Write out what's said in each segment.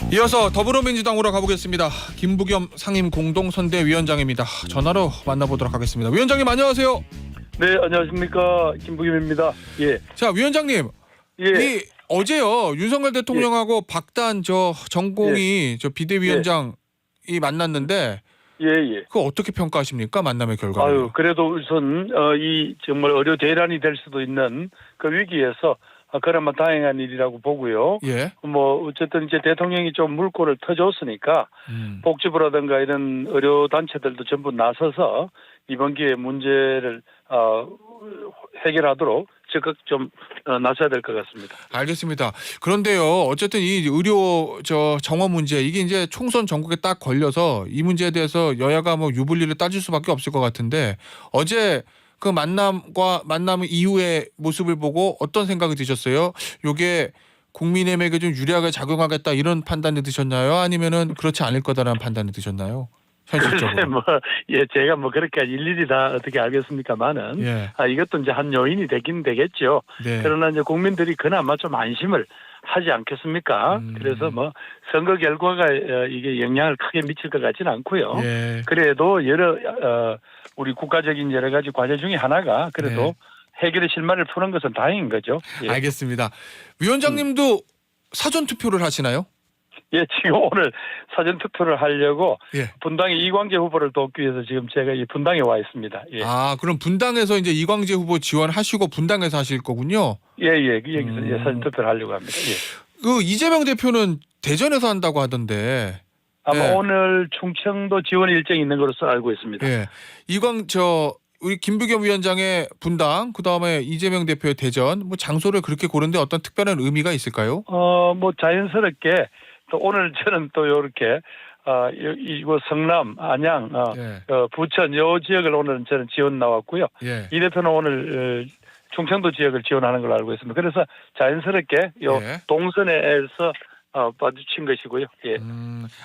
이어서 더불어민주당으로 가보겠습니다. 김부겸 상임공동선대위원장입니다. 전화로 만나보도록 하겠습니다. 위원장님 안녕하세요. 네, 안녕하십니까. 김부겸입니다. 예. 자, 위원장님. 예. 이 어제요. 윤석열 대통령하고 박단 정공이 비대위원장이 만났는데 예, 예. 그거 어떻게 평가하십니까? 만남의 결과를. 아유, 그래도 우선 이 정말 의료 대란이 될 수도 있는 그 위기에서 그나마 다행한 일이라고 보고요. 예. 뭐 어쨌든 이제 대통령이 좀 물꼬를 터줬으니까 복지부라든가 이런 의료 단체들도 전부 나서서 이번 기회에 문제를 해결하도록 적극 좀 나서야 될 것 같습니다. 알겠습니다. 그런데요, 어쨌든 이 의료 정원 문제 이게 이제 총선 전국에 딱 걸려서 이 문제에 대해서 여야가 뭐 유불리를 따질 수밖에 없을 것 같은데 어제 그 만남 이후의 모습을 보고 어떤 생각이 드셨어요? 요게 국민의힘에게 좀 유리하게 작용하겠다 이런 판단이 드셨나요? 아니면은 그렇지 않을 거다라는 판단이 드셨나요? 현실적으로. 제가 그렇게 일일이 다 어떻게 알겠습니까만은, 예. 이것도 이제 한 요인이 되긴 되겠죠. 네. 그러나 이제 국민들이 그나마 좀 안심을 하지 않겠습니까? 그래서 선거 결과가 이게 영향을 크게 미칠 것 같지는 않고요. 예. 그래도 우리 국가적인 여러 가지 과제 중에 하나가 그래도 해결의 실마리를 푸는 것은 다행인 거죠. 예. 알겠습니다. 위원장님도 사전 투표를 하시나요? 예, 지금 오늘 사전 투표를 하려고 예. 분당의 이광재 후보를 돕기 위해서 지금 제가 이 분당에 와 있습니다. 예. 그럼 분당에서 이제 이광재 후보 지원하시고 분당에서 하실 거군요. 예. 여기서 사전 투표를 하려고 합니다. 예. 그 이재명 대표는 대전에서 한다고 하던데. 아마 예. 오늘 충청도 지원 일정이 있는 것으로 알고 있습니다. 예. 우리 김부겸 위원장의 분당, 그 다음에 이재명 대표의 대전, 장소를 그렇게 고른데 어떤 특별한 의미가 있을까요? 자연스럽게 또 오늘 저는 또 이렇게 이곳 성남, 안양, 부천 요 지역을 오늘 저는 지원 나왔고요. 예. 이 대표는 오늘 충청도 지역을 지원하는 걸로 알고 있습니다. 그래서 자연스럽게 동선에서 마주친 것이고요. 예.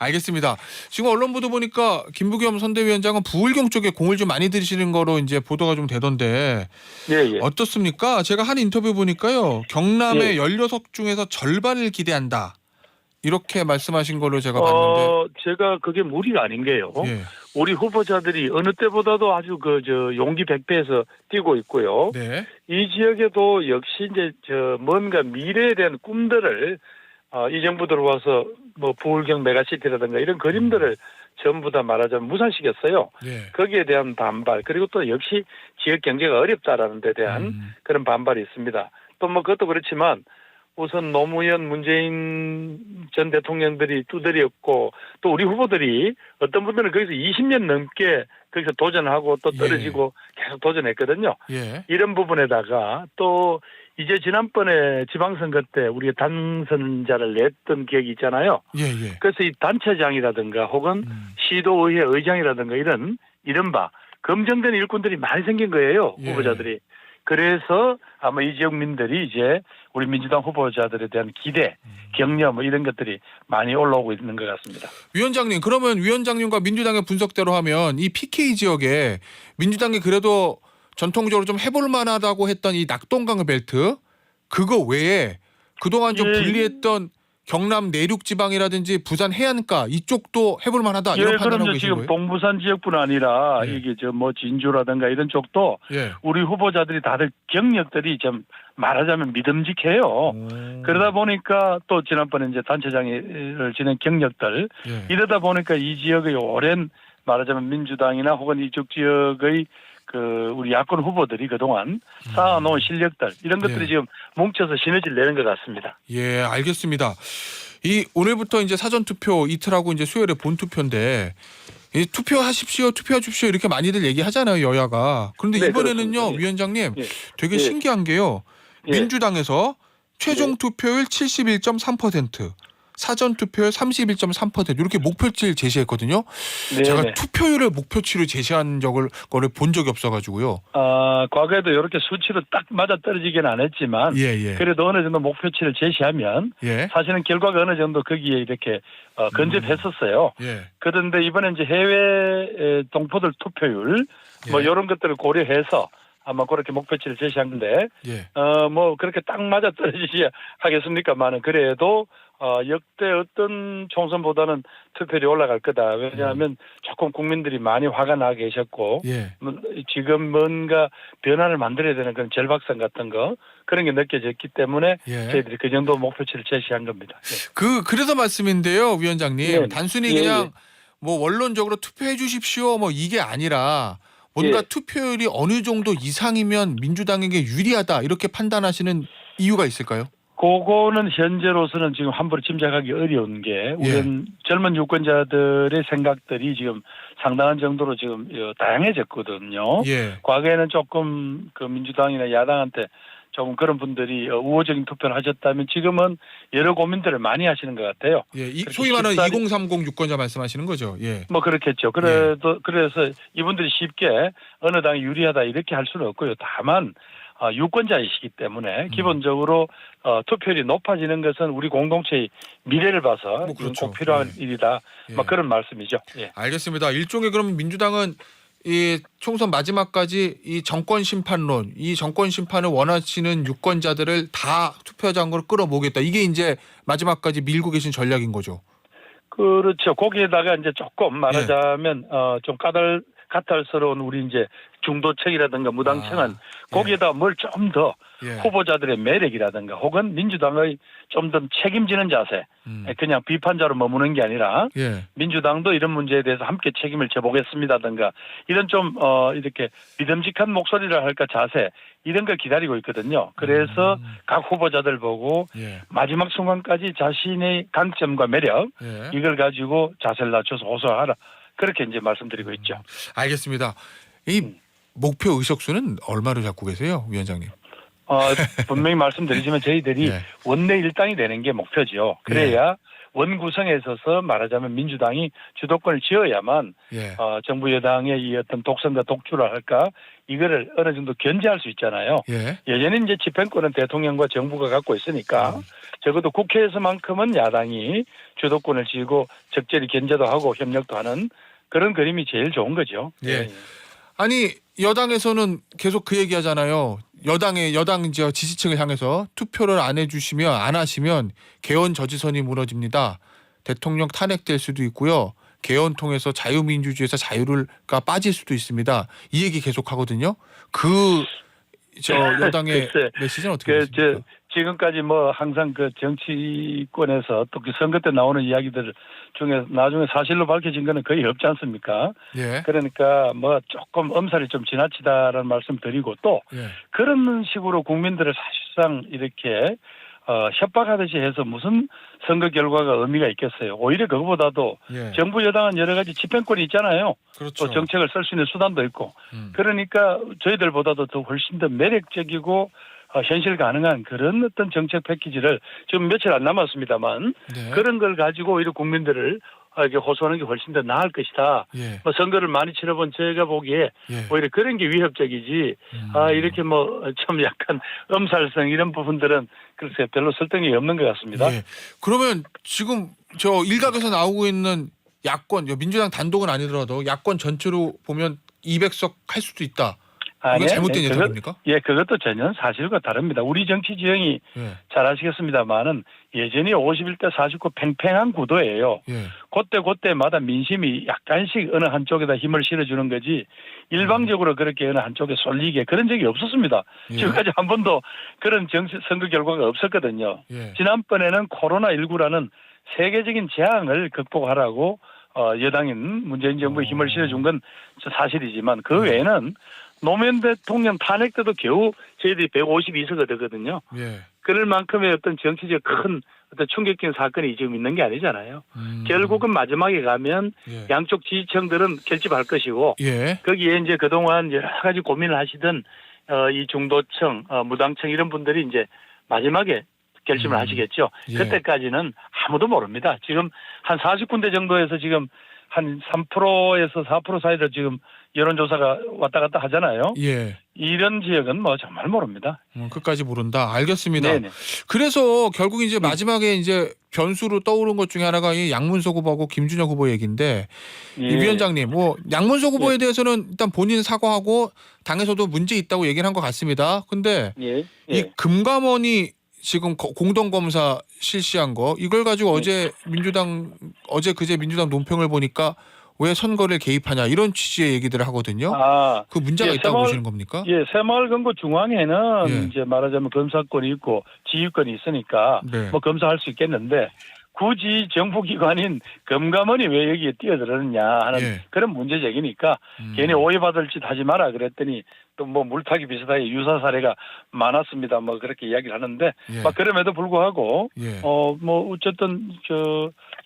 알겠습니다. 지금 언론 보도 보니까 김부겸 선대위원장은 부울경 쪽에 공을 좀 많이 들이시는 거로 이제 보도가 좀 되던데. 예. 어떻습니까? 제가 한 인터뷰 보니까요. 경남의 16석 중에서 절반을 기대한다. 이렇게 말씀하신 걸로 제가 봤는데. 제가 그게 무리가 아닌 게요. 예. 우리 후보자들이 어느 때보다도 아주 용기 백배에서 뛰고 있고요. 네. 이 지역에도 역시 이제 뭔가 미래에 대한 꿈들을 이 정부 들어와서 부울경 메가시티라든가 이런 그림들을 전부 다 말하자면 무산시켰어요. 예. 거기에 대한 반발, 그리고 또 역시 지역 경제가 어렵다라는 데 대한 그런 반발이 있습니다. 또 그것도 그렇지만 우선 노무현, 문재인 전 대통령들이 두드렸고 또 우리 후보들이 어떤 분들은 거기서 20년 넘게 거기서 도전하고 또 떨어지고 계속 도전했거든요. 예. 이런 부분에다가 또 이제 지난번에 지방선거 때 우리가 당선자를 냈던 기억이 있잖아요. 예. 그래서 이 단체장이라든가 혹은 시도의회 의장이라든가 이른바 검증된 일꾼들이 많이 생긴 거예요. 후보자들이. 그래서 아마 이 지역민들이 이제 우리 민주당 후보자들에 대한 기대, 격려 이런 것들이 많이 올라오고 있는 것 같습니다. 위원장님, 그러면 위원장님과 민주당의 분석대로 하면 이 PK 지역에 민주당이 그래도 전통적으로 좀 해볼 만하다고 했던 이 낙동강 벨트 그거 외에 그동안 좀 불리했던 경남 내륙 지방이라든지 부산 해안가 이쪽도 해볼 만하다 이런 판단하고 계신 지금 거예요? 동부산 지역뿐 아니라 이게 진주라든가 이런 쪽도 우리 후보자들이 다들 경력들이 좀 말하자면 믿음직해요. 그러다 보니까 또 지난번에 이제 단체장을 지낸 경력들 이러다 보니까 이 지역의 오랜 말하자면 민주당이나 혹은 이쪽 지역의 우리 야권 후보들이 그동안 쌓아놓은 실력들 이런 것들이 지금 뭉쳐서 시너지를 내는 것 같습니다. 예, 알겠습니다. 오늘부터 이제 사전 투표 이틀하고 이제 수요일에 본 투표인데 투표하십시오 이렇게 많이들 얘기하잖아요, 여야가. 그런데 이번에는요, 그렇습니다. 위원장님 되게 신기한 게요. 민주당에서 최종 투표율 71.3%, 사전 투표율 31.3% 이렇게 목표치를 제시했거든요. 제가 투표율을 목표치로 제시한 거를 본 적이 없어가지고요. 과거에도 이렇게 수치로 딱 맞아 떨어지기는 안 했지만 그래도 어느 정도 목표치를 제시하면 사실은 결과가 어느 정도 거기에 이렇게 근접했었어요. 그런데 이번에 이제 해외 동포들 투표율 이런 것들을 고려해서 아마 그렇게 목표치를 제시한 건데, 예. 뭐 그렇게 딱 맞아 떨어지지 하겠습니까만은 그래도 역대 어떤 총선보다는 투표율이 올라갈 거다. 왜냐하면 조금 국민들이 많이 화가 나 계셨고, 예. 지금 뭔가 변화를 만들어야 되는 그런 절박성 같은 거 그런 게 느껴졌기 때문에 예. 저희들이 그 정도 목표치를 제시한 겁니다. 예. 그래서 말씀인데요, 위원장님. 네. 단순히 예, 그냥 예. 뭐 원론적으로 투표해 주십시오 뭐 이게 아니라 뭔가 예. 투표율이 어느 정도 이상이면 민주당에게 유리하다 이렇게 판단하시는 이유가 있을까요? 그거는 현재로서는 지금 함부로 짐작하기 어려운 게 우리는 젊은 유권자들의 생각들이 지금 상당한 정도로 지금 다양해졌거든요. 예. 과거에는 조금 그 민주당이나 야당한테 조금 그런 분들이 우호적인 투표를 하셨다면 지금은 여러 고민들을 많이 하시는 것 같아요. 예. 소위 말하는 2030 유권자 말씀하시는 거죠. 예. 뭐 그렇겠죠. 그래서 이분들이 쉽게 어느 당이 유리하다 이렇게 할 수는 없고요. 다만 유권자이시기 때문에 기본적으로 투표율이 높아지는 것은 우리 공동체의 미래를 봐서 뭐 그렇죠. 꼭 필요한 일이다. 예. 뭐 그런 말씀이죠. 예. 알겠습니다. 일종의 그럼 민주당은 이 총선 마지막까지 이 정권 심판론, 이 정권 심판을 원하시는 유권자들을 다 투표장으로 끌어모으겠다. 이게 이제 마지막까지 밀고 계신 전략인 거죠. 그렇죠. 거기에다가 이제 조금 말하자면 좀 까탈스러운 우리 이제 중도층이라든가 무당층은 거기에다 뭘 좀 더 후보자들의 매력이라든가 혹은 민주당의 좀 더 책임지는 자세, 그냥 비판자로 머무는 게 아니라 민주당도 이런 문제에 대해서 함께 책임을 져보겠습니다든가 이런 좀 이렇게 믿음직한 목소리를 할까 자세 이런 걸 기다리고 있거든요. 그래서 각 후보자들 보고 마지막 순간까지 자신의 강점과 매력 이걸 가지고 자세를 낮춰서 호소하라. 그렇게 이제 말씀드리고 있죠. 알겠습니다. 이 목표 의석수는 얼마로 잡고 계세요, 위원장님? 분명히 말씀드리지만 저희들이 원내 일당이 되는 게 목표죠. 그래야 원 구성에 있어서 말하자면 민주당이 주도권을 쥐어야만 정부 여당의 이 어떤 독선과 독주를 할까 이거를 어느 정도 견제할 수 있잖아요. 여전히 이제 집행권은 대통령과 정부가 갖고 있으니까 적어도 국회에서만큼은 야당이 주도권을 쥐고 적절히 견제도 하고 협력도 하는 그런 그림이 제일 좋은 거죠. 아니 여당에서는 계속 그 얘기하잖아요. 여당 이제 지지층을 향해서 투표를 안 해주시면 안 하시면 개헌 저지선이 무너집니다. 대통령 탄핵될 수도 있고요. 개헌 통해서 자유민주주의에서 자유가 빠질 수도 있습니다. 이 얘기 계속 하거든요. 여당의 메시지는 어떻게 되십니까? 지금까지 뭐 항상 그 정치권에서 또 그 선거 때 나오는 이야기들 중에 나중에 사실로 밝혀진 거는 거의 없지 않습니까? 그러니까 뭐 조금 엄살이 좀 지나치다라는 말씀 드리고 또 그런 식으로 국민들을 사실상 이렇게 협박하듯이 해서 무슨 선거 결과가 의미가 있겠어요. 오히려 그거보다도 정부 여당은 여러 가지 집행권이 있잖아요. 또 정책을 쓸 수 있는 수단도 있고. 그러니까 저희들보다도 더 훨씬 더 매력적이고 현실 가능한 그런 어떤 정책 패키지를 지금 며칠 안 남았습니다만 그런 걸 가지고 오히려 국민들을 이렇게 호소하는 게 훨씬 더 나을 것이다. 뭐 선거를 많이 치러본 제가 보기에 오히려 그런 게 위협적이지. 이렇게 뭐 좀 약간 엄살성 이런 부분들은 글쎄 별로 설득이 없는 것 같습니다. 그러면 지금 저 일각에서 나오고 있는 야권, 민주당 단독은 아니더라도 야권 전체로 보면 200석 할 수도 있다. 이거 잘못된 예상입니까? 그것도 전혀 사실과 다릅니다. 우리 정치 지형이 잘 아시겠습니다만은 예전이 51대 49 팽팽한 구도예요. 그때마다 민심이 약간씩 어느 한쪽에다 힘을 실어주는 거지 일방적으로 그렇게 어느 한쪽에 쏠리게 그런 적이 없었습니다. 지금까지 한 번도 그런 선거 결과가 없었거든요. 지난번에는 코로나19라는 세계적인 재앙을 극복하라고 여당인 문재인 정부의 힘을 실어준 건 사실이지만 그 외에는 노무현 대통령 탄핵 때도 겨우 저희들이 152석을 되거든요. 그럴 만큼의 어떤 정치적 큰 어떤 충격적인 사건이 지금 있는 게 아니잖아요. 결국은 마지막에 가면 양쪽 지지층들은 결집할 것이고 거기에 이제 그동안 여러 가지 고민을 하시던 이 중도층, 무당층 이런 분들이 이제 마지막에 결심을 하시겠죠. 그때까지는 아무도 모릅니다. 지금 한 40군데 정도에서 지금 한 3%에서 4% 사이로 지금 여론조사가 왔다 갔다 하잖아요. 이런 지역은 뭐 정말 모릅니다. 끝까지 모른다. 알겠습니다. 네네. 그래서 결국 이제 마지막에 이제 변수로 떠오른 것 중에 하나가 이 양문석 후보하고 김준혁 후보 얘기인데 예. 이 위원장님, 뭐 양문석 후보에 대해서는 일단 본인 사과하고 당에서도 문제 있다고 얘기를 한 것 같습니다. 근데 예. 이 금감원이 지금 공동검사 실시한 거 이걸 가지고 어제 그제 민주당 논평을 보니까 왜 선거를 개입하냐 이런 취지의 얘기들을 하거든요. 그 문제가 있다고 보시는 겁니까? 예, 새마을금고 중앙에는 예. 이제 말하자면 검사권이 있고 지휘권이 있으니까 네. 뭐 검사할 수 있겠는데 굳이 정부기관인 금감원이 왜 여기에 뛰어들었느냐 하는 예. 그런 문제 제기니까 괜히 오해받을 짓 하지 마라 그랬더니 또 뭐 물타기 비슷하게 유사 사례가 많았습니다. 뭐 그렇게 이야기를 하는데 예. 막 그럼에도 불구하고 예. 뭐 어쨌든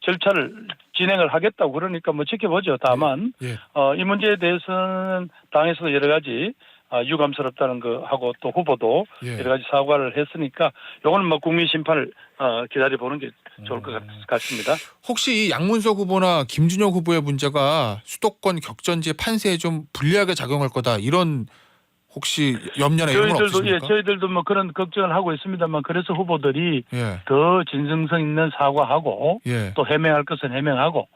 절차를 진행을 하겠다고 그러니까 뭐 지켜보죠. 다만 예. 이 문제에 대해서는 당에서도 여러 가지 유감스럽다는 거 하고 또 후보도 예. 여러 가지 사과를 했으니까 요거는 뭐 국민 심판을 기다려 보는 게 좋을 것 같습니다. 혹시 이 양문석 후보나 김준혁 후보의 문제가 수도권 격전지 판세에 좀 불리하게 작용할 거다 이런 혹시 염려나 이런 건 없으십니까? 저희들도 뭐 그런 걱정을 하고 있습니다만 그래서 후보들이 예. 더 진정성 있는 사과하고 예. 또 해명할 것은 해명하고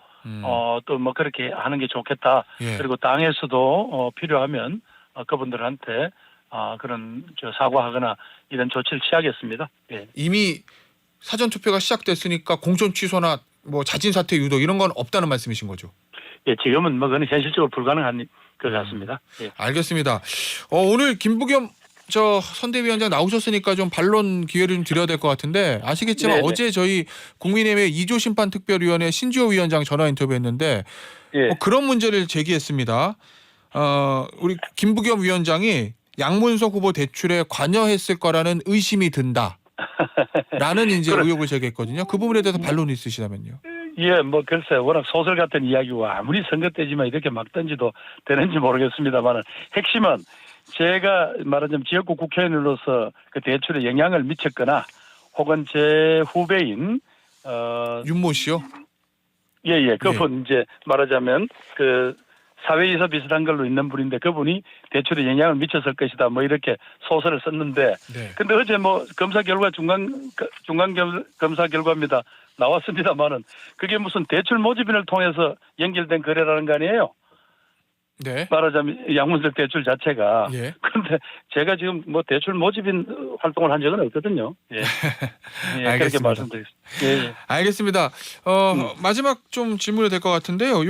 또 뭐 그렇게 하는 게 좋겠다. 예. 그리고 당에서도 필요하면 그분들한테 그런 사과하거나 이런 조치를 취하겠습니다. 예. 이미 사전 투표가 시작됐으니까 공천 취소나 뭐 자진 사퇴 유도 이런 건 없다는 말씀이신 거죠? 예, 지금은 뭐 그건 현실적으로 불가능한 것 같습니다. 예. 알겠습니다. 오늘 김부겸 선대위원장 나오셨으니까 좀 반론 기회를 좀 드려야 될 것 같은데 아시겠지만 네네. 어제 저희 국민의힘의 2조 심판특별위원회 신지호 위원장 전화 인터뷰했는데 예. 그런 문제를 제기했습니다. 우리 김부겸 위원장이 양문석 후보 대출에 관여했을 거라는 의심이 든다. 라는 이제 의혹을 제기했거든요. 그 부분에 대해서 반론이 있으시다면요. 예, 뭐 글쎄 워낙 소설 같은 이야기고 아무리 선거 때지만 이렇게 막 던지도 되는지 모르겠습니다만 핵심은 제가 말하자면 지역구 국회의원으로서 그 대출에 영향을 미쳤거나 혹은 제 후배인 윤모 씨요? 예, 그분 이제 말하자면 그 사회이사 비슷한 걸로 있는 분인데 그분이 대출에 영향을 미쳤을 것이다. 뭐 이렇게 소설을 썼는데 네. 근데 어제 뭐 검사 결과 중간 검사 결과입니다. 나왔습니다만은 그게 무슨 대출 모집인을 통해서 연결된 거래라는 거 아니에요? 네. 말하자면 양문석 대출 자체가. 예. 그런데 제가 지금 뭐 대출 모집인 활동을 한 적은 없거든요. 예. 예, 그렇게 말씀드리겠습니다. 예. 알겠습니다. 마지막 좀 질문이 될 것 같은데요.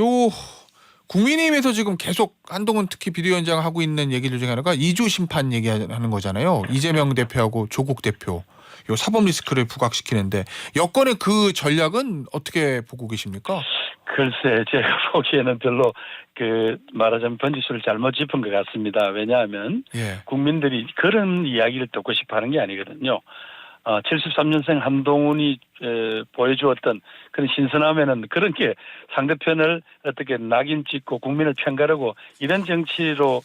국민의힘에서 지금 계속 한동훈 특히 비대위원장 하고 있는 얘기들 중에 하나가 2조 심판 얘기하는 거잖아요. 이재명 대표하고 조국 대표. 요 사법 리스크를 부각시키는데 여권의 그 전략은 어떻게 보고 계십니까? 글쎄 제가 보기에는 별로 그 말하자면 번지수를 잘못 짚은 것 같습니다. 왜냐하면 국민들이 그런 이야기를 듣고 싶어하는 게 아니거든요. 73년생 한동훈이 보여주었던 그런 신선함에는 그런 게 상대편을 어떻게 낙인 찍고 국민을 편가르고 이런 정치로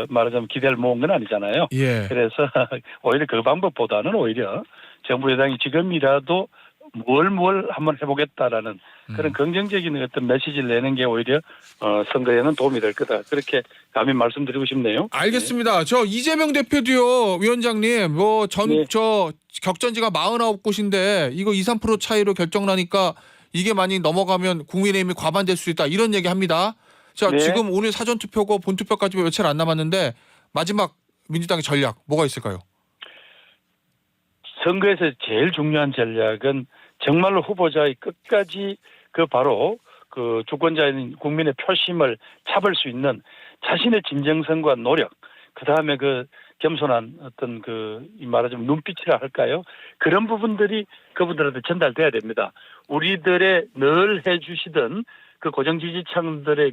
말하자면 기대를 모은 건 아니잖아요. 예. 그래서 오히려 그 방법보다는 오히려 정부 여당이 지금이라도 뭘 한번 해보겠다라는 그런 긍정적인 어떤 메시지를 내는 게 오히려 선거에는 도움이 될 거다. 그렇게 감히 말씀드리고 싶네요. 알겠습니다. 저 이재명 대표도요, 위원장님, 저 격전지가 49곳인데 이거 2~3% 차이로 결정나니까 이게 많이 넘어가면 국민의힘이 과반될 수 있다. 이런 얘기 합니다. 자, 지금 오늘 사전투표고 본투표까지 며칠 안 남았는데 마지막 민주당의 전략 뭐가 있을까요? 선거에서 제일 중요한 전략은 정말로 후보자의 끝까지 바로 그 주권자인 국민의 표심을 잡을 수 있는 자신의 진정성과 노력, 그 다음에 그 겸손한 어떤 말하자면 눈빛이라 할까요? 그런 부분들이 그분들한테 전달돼야 됩니다. 우리들의 늘 해주시던 그 고정 지지층들의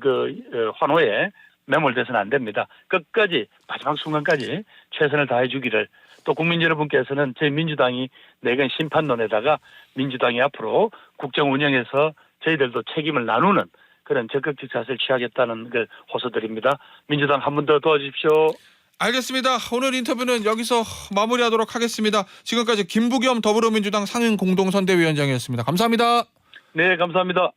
환호에 매몰돼서는 안 됩니다. 끝까지 마지막 순간까지 최선을 다해주기를 또 국민 여러분께서는 저희 민주당이 내건 심판론에다가 민주당이 앞으로 국정 운영에서 저희들도 책임을 나누는 그런 적극적 자세를 취하겠다는 걸 호소드립니다. 민주당 한 번 더 도와주십시오. 알겠습니다. 오늘 인터뷰는 여기서 마무리하도록 하겠습니다. 지금까지 김부겸 더불어민주당 상임공동선대위원장이었습니다. 감사합니다. 네, 감사합니다.